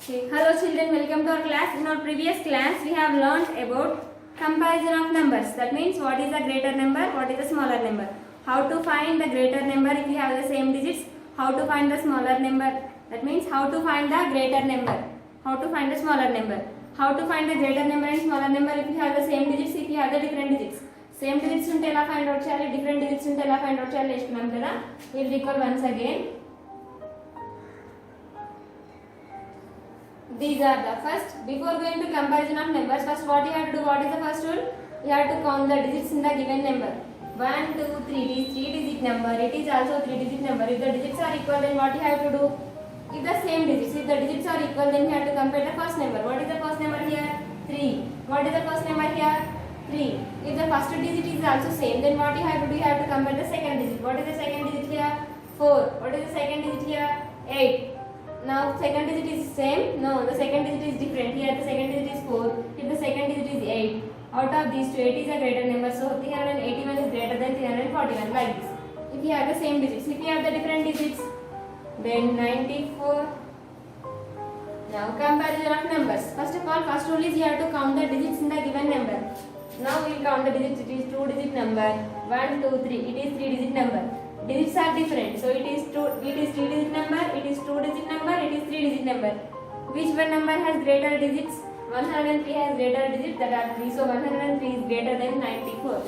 Okay. Hello children, welcome to our class. In our previous class, we have learnt about comparison of numbers. That means what is the greater number, what is the smaller number. How to find the greater number if we have the same digits. How to find the smaller number. That means how to find the greater number. How to find the smaller number. How to find the greater number and smaller number if you have the same digits, if you have the different digits. Same digits unte ela find out cheyali, different digits unte ela find out cheyali nestunam kada. We will recall once again. These are the first. Before going to comparison of numbers, first what you have to do? What is the first rule? You have to count the digits in the given number. 1, 2, 3. It is 3-digit number. It is also 3-digit number. If the digits are equal, then what you have to do? If the same digits, if the digits are equal, then you have to compare the first number. What is the first number here? 3. What is the first number here? 3. If the first digit is also same, then what you have to do? You have to compare the second digit. What is the second digit here? 4. What is the second digit here? 8. Now second digit is same? No, the second digit is different. Here the second digit is 4. If the second digit is 8. Out of these two, 8 is a greater number. So 381 is greater than 341, like this. If you have the same digits. If you have the different digits, then 94. Now comparison of numbers. First of all, first rule is you have to count the digits in the given number. Now we will count the digits. It is 2-digit number. 1, 2, 3. It is 3-digit number. Digits are different, so it is 3-digit number, it is 2-digit number, it is 3-digit number. Which one number has greater digits? 103 has greater digits, that are 3, so 103 is greater than 94.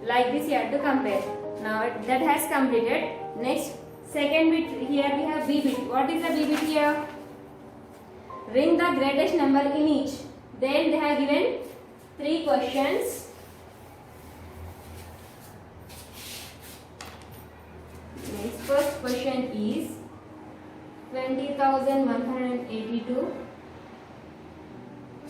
Like this you have to compare. Now that has completed. Next, second bit, here we have B bit. What is the B bit here? Ring the greatest number in each. Then they have given 3 questions. Next, first question is 20,182,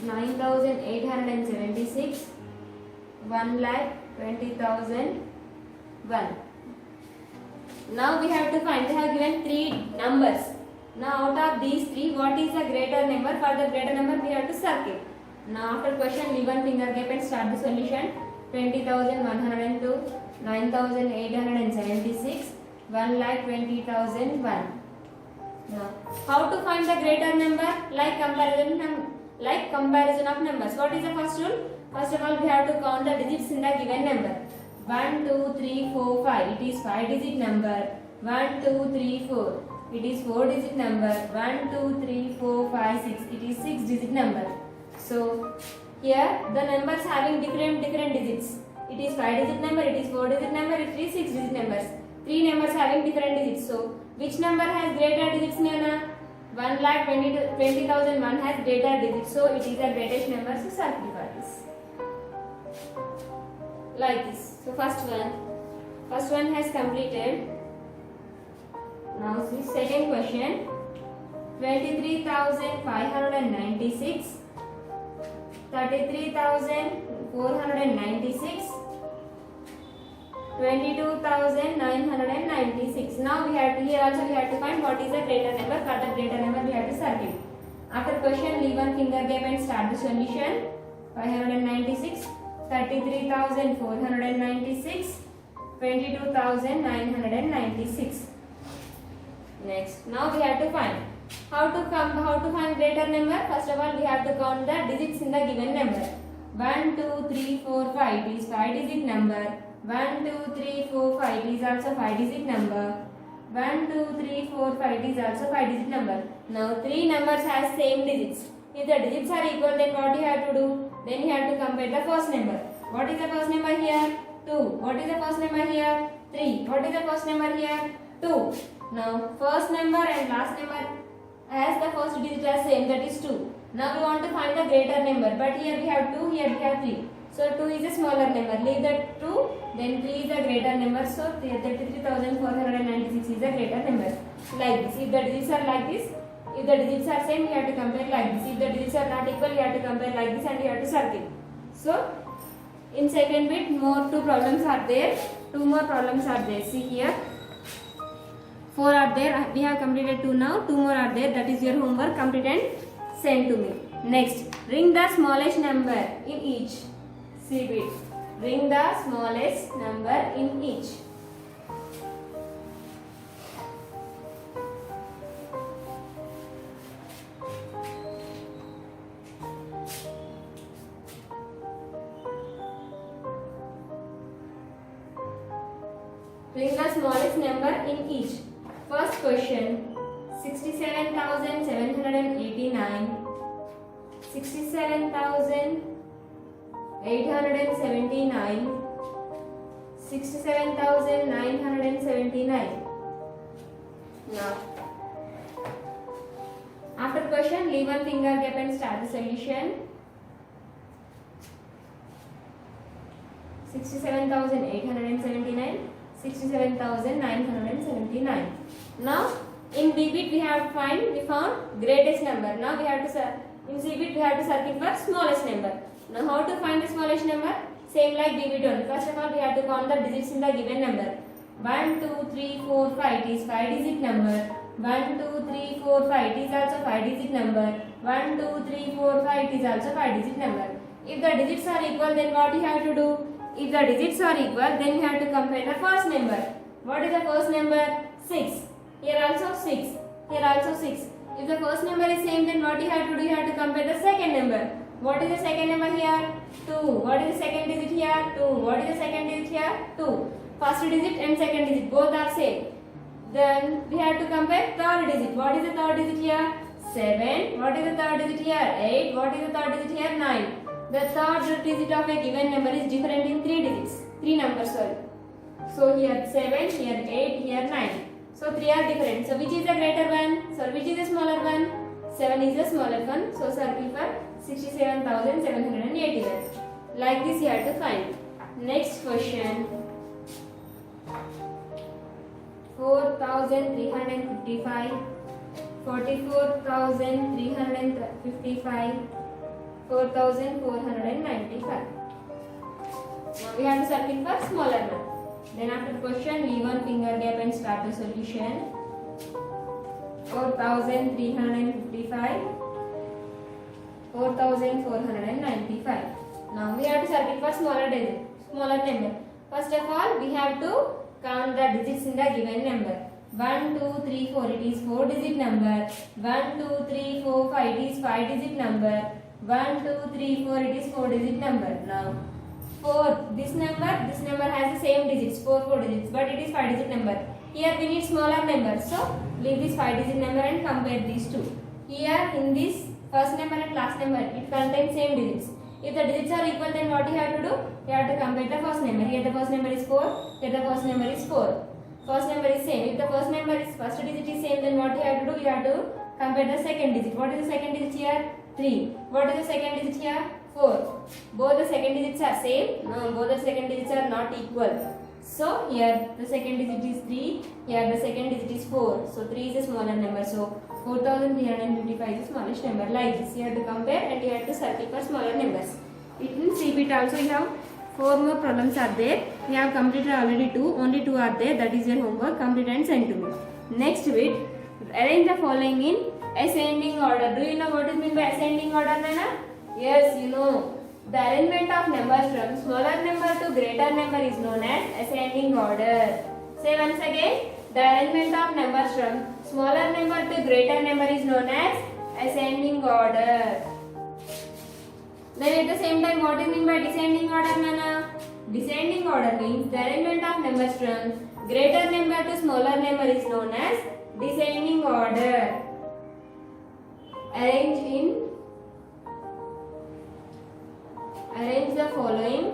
9,876, 1,20,001. Now we have to find. They have given 3 numbers. Now out of these 3, what is the greater number? For the greater number, we have to circle. Now after question, leave one finger gap and start the solution. 20,102, 9,876. 1,20,001. Now, how to find the greater number? Like comparison of numbers. What is the first rule? First of all, we have to count the digits in the given number. 1, 2, 3, 4, 5. It is 5-digit number. 1, 2, 3, 4. It is 4-digit number. 1, 2, 3, 4, 5, 6. It is 6-digit number. So here the numbers having different digits. It is 5-digit number. It is 4-digit number. It is 6-digit numbers. 3 numbers having different digits. So, which number has greater digits, Nana? 1,20,001 has greater digits. So, it is the greatest number. So, circle for this. Like this. So, first one has completed. Now, see second question. 23,596, 33,496. 22,996. Now we have to, here also we have to find what is the greater number. For the greater number we have to circle. After question, leave one finger gap and start the solution. 596, 33,496, 22,996. Next, now we have to find. How to find greater number? First of all, we have to count the digits in the given number. 1, 2, 3, 4, 5. It is 5-digit number. 1, 2, 3, 4, 5 is also 5-digit number. 1, 2, 3, 4, 5 is also 5-digit number. Now 3 numbers has same digits. If the digits are equal, then what you have to do? Then you have to compare the first number. What is the first number here? 2. What is the first number here? 3. What is the first number here? 2. Now first number and last number as the first digit are same, that is 2. Now we want to find the greater number, but here we have 2, here we have 3. So 2 is a smaller number. Leave that 2, then 3 is a greater number. So 33,496 is a greater number. Like this. If the digits are like this, if the digits are same, you have to compare like this. If the digits are not equal, you have to compare like this and you have to circle. So in second bit, 2 problems are there. 2 more problems are there. See here. 4 are there. We have completed 2 now. 2 more are there. That is your homework. Complete and send to me. Next, ring the smallest number in each. See bit. Ring the smallest number in each. Bring the smallest number in each. First question, 67,789, 67,879, 67,979. Now, after question, leave one finger gap and start the solution. 67,879, 67,979. Now, in BBIT we found greatest number. Now we have to in CBIT we have to circle for smallest number. Now how to find the smallest number? Same like BBIT only. First of all, we have to count the digits in the given number. 1, 2, 3, 4, 5. It is 5-digit number. 1, 2, 3, 4, 5. It is also 5-digit number. 1, 2, 3, 4, 5. It is also 5-digit number. If the digits are equal, then what you have to do? If the digits are equal, then you have to compare the first number. What is the first number? 6. Here also 6. Here also 6. If the first number is same, then what you have to do? You have to compare the second number. What is the second number here? 2. What is the second digit here? 2. What is the second digit here? 2. First digit and second digit both are same. Then we have to compare third digit. What is the third digit here? 7. What is the third digit here? 8. What is the third digit here? 9. The third digit of a given number is different in 3 digits. 3 numbers, sorry. So here 7, here 8, here 9. So 3 are different. So which is the greater one? So which is the smaller one? 7 is the smaller one. So circle for 67,781. Like this you have to find. Next question. 4,355, 44,355, 4,495. Now we have to circle for smaller one. Then after question, leave one finger gap and start the solution. 4,355, 4,495. Now we have to circle for smaller number. First of all, we have to count the digits in the given number. 1, 2, 3, 4. It is 4-digit number. 1, 2, 3, 4, 5. It is 5-digit number. 1, 2, 3, 4. It is 4-digit number. Now 4. This number has the same digits, 4 digits, but it is 5-digit number. Here we need smaller number, so leave this 5-digit number and compare these two. Here in this first number and last number, it contains same digits. If the digits are equal, then what you have to do? You have to compare the first number. Here the first number is 4. Here the first number is 4. First number is same. If the first digit is same, then what you have to do? You have to compare the second digit. What is the second digit here? 3. What is the second digit here? 4. Both the second digits are same. No, both the second digits are not equal. So here the second digit is 3. Here the second digit is 4. So 3 is a smaller number. So 4,355 is the smallest number. Like this, you have to compare and you have to circle for smaller numbers. In CBIT also you have 4 more problems are there. We have completed already 2. Only 2 are there. That is your homework. Complete and send to me. Next bit, arrange the following in ascending order. Do you know what is meant by ascending order, Nana? Yes, you know. The arrangement of numbers from smaller number to greater number is known as ascending order. Say once again, the arrangement of numbers from smaller number to greater number is known as ascending order. Then at the same time, what is meant by descending order, Nana? Descending order means the arrangement of numbers from greater number to smaller number is known as descending order. Arrange the following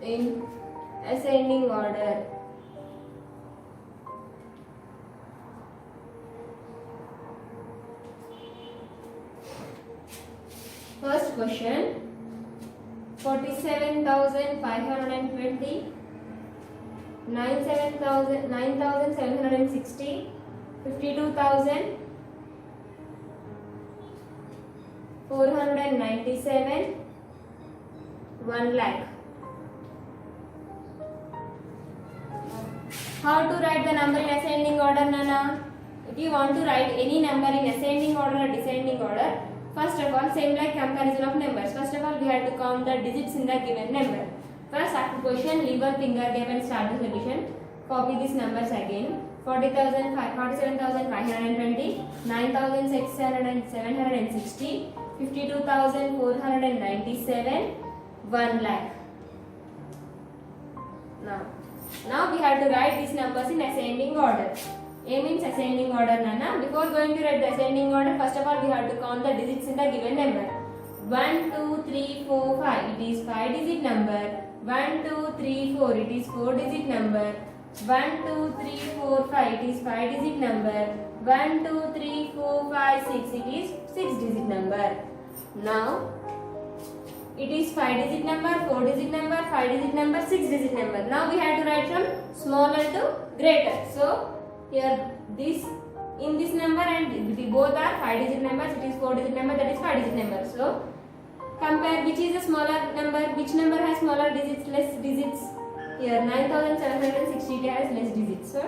in ascending order. First question, 47,520, 9,760, 52,000, 497, 1 lakh. How to write the number in ascending order, Nana? If you want to write any number in ascending order or descending order, first of all, same like comparison of numbers. First of all, we have to count the digits in the given number. First, after question, leave one finger gap and start the solution. Copy these numbers again. 47,520, 9,760, 52,497, 1 lakh. Now we have to write these numbers in ascending order. A means ascending order, Nana. Before going to write the ascending order, first of all we have to count the digits in the given number. 1, 2, 3, 4, 5. It is 5-digit number. 1, 2, 3, 4. It is 4-digit number. 1, 2, 3, 4, 5. It is 5-digit number. 1, 2, 3, 4, 5, 6. It is 6-digit number. Now it is 5-digit number, 4-digit number, 5-digit number, 6-digit number. Now we have to write from smaller to greater. So here this in this number and both are 5-digit numbers. It is 4-digit number, that is 5-digit number. So compare which is a smaller number, which number has smaller digits, less digits. Here 9760 has less digits. So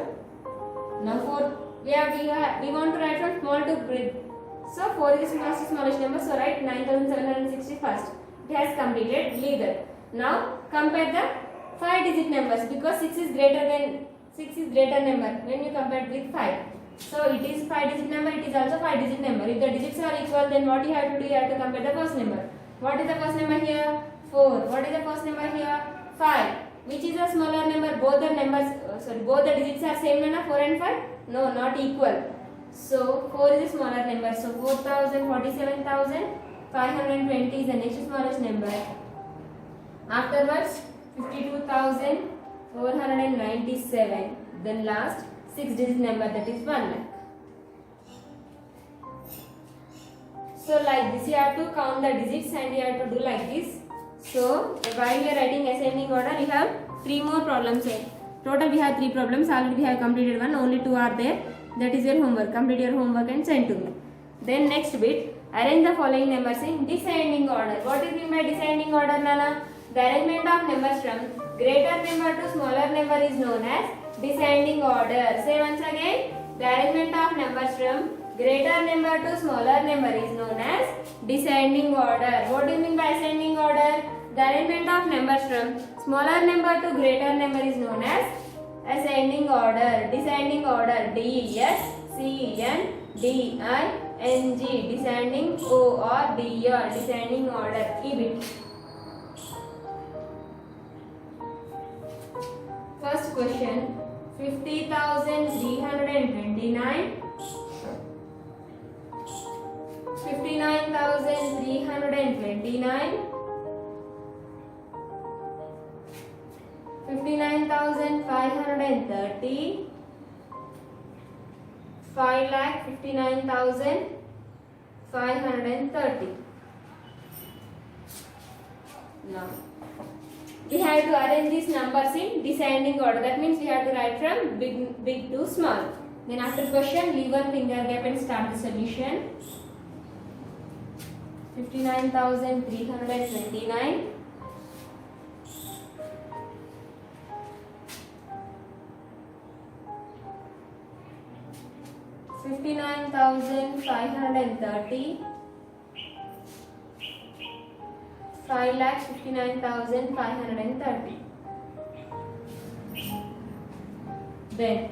now we want to write from small to great. So 4 is the smallest number. So write 9760 first. It has completed. Leave that. Now compare the 5-digit numbers because 6 is greater number when you compare it with 5. So it is 5-digit number. It is also 5-digit number. If the digits are equal, then what you have to do? You have to compare the first number. What is the first number here? 4. What is the first number here? 5. Which is a smaller number? Both the numbers. Both the digits are same, na? 4 and 5. No, not equal. So 4 is a smaller number. So 4,000, 47,000. 520 is the next smallest number. Afterwards 52,497. Then last 6-digit number, that is 1 lakh. So like this you have to count the digits and you have to do like this. So while you are writing ascending order, you have 3 more problems here. Total we have 3 problems. Already we have completed one. Only 2 are there. That is your homework. Complete your homework and send to me. Then next bit. Arrange the following numbers in descending order. What is meant by descending order, Nana? The arrangement of numbers from greater number to smaller number is known as descending order. Say once again. The arrangement of numbers from greater number to smaller number is known as descending order. What do you mean by ascending order? The arrangement of numbers from smaller number to greater number is known as ascending order. Descending order. D-E-S-C-E-N-D-I-N-G. Descending O-R-D-E-R. Descending order. E-bit. First question. 50,329. 59,329. 59,530. 5,59,530. Now we have to arrange these numbers in descending order. That means we have to write from big to small. Then after question, leave one finger gap and start the solution. 59,329. 59,530. 5,59,530. Then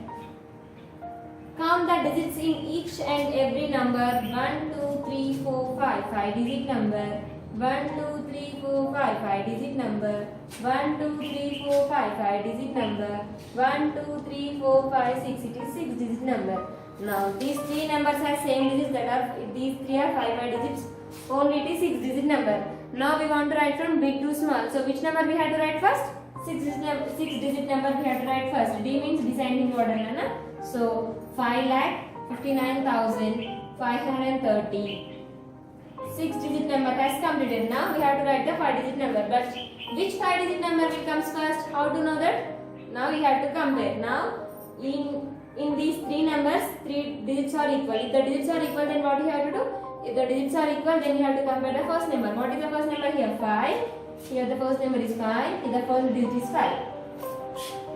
count the digits in each and every number. 1, 2, 3, 4, 5. 5-digit number. 1, 2, 3, 4, 5. 5-digit number. 1, 2, 3, 4, 5. 5-digit number. 1, 2, 3, 4, 5, 6. It is 6-digit number. Now these 3 numbers have same digits, that are these 3 are 5 digits. Only it is 6-digit number. Now we want to write from big to small. So which number we have to write first? 6-digit number we have to write first. D means descending order, na? So 5,59,530. 6-digit number has completed. Now we have to write the 5-digit number. But which 5-digit number will comes first? How to know that? Now we have to compare. Now in these 3 numbers, 3 digits are equal. If the digits are equal, then what you have to do? If the digits are equal, then you have to compare the first number. What is the first number here? 5. Here the first number is 5. Here the first digit is 5.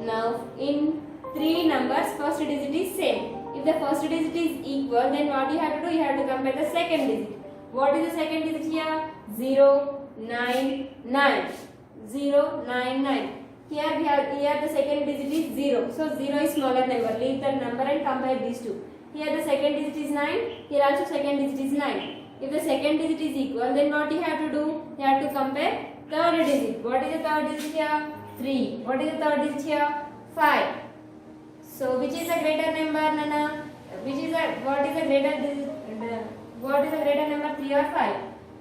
Now in 3 numbers, first digit is same. If the first digit is equal, then what you have to do? You have to compare the second digit. What is the second digit here? 0, 9, 9. 0, 9, 9. Here the second digit is 0. So 0 is smaller number. Leave the number and compare these two. Here the second digit is 9. Here also second digit is 9. If the second digit is equal, then what you have to do? You have to compare third digit. What is the third digit here? 3. What is the third digit here? 5. So which is the greater number, Nana? What is the greater number, 3 or 5?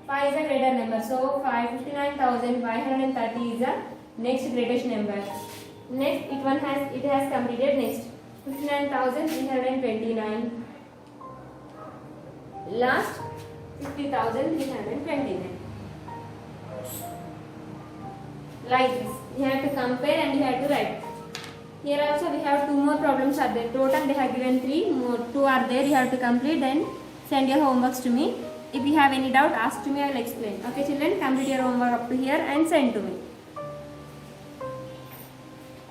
5 is a greater number. So 59,530 is the next greatest number. Next, it has completed. Next, 59,329. Last, 50,329. Like this, you have to compare and you have to write. Here also we have 2 more problems are there. Total they have given 3 more, 2 are there. You have to complete, then send your homeworks to me. If you have any doubt, ask to me, I will explain. Okay children, complete your homework up to here and send to me.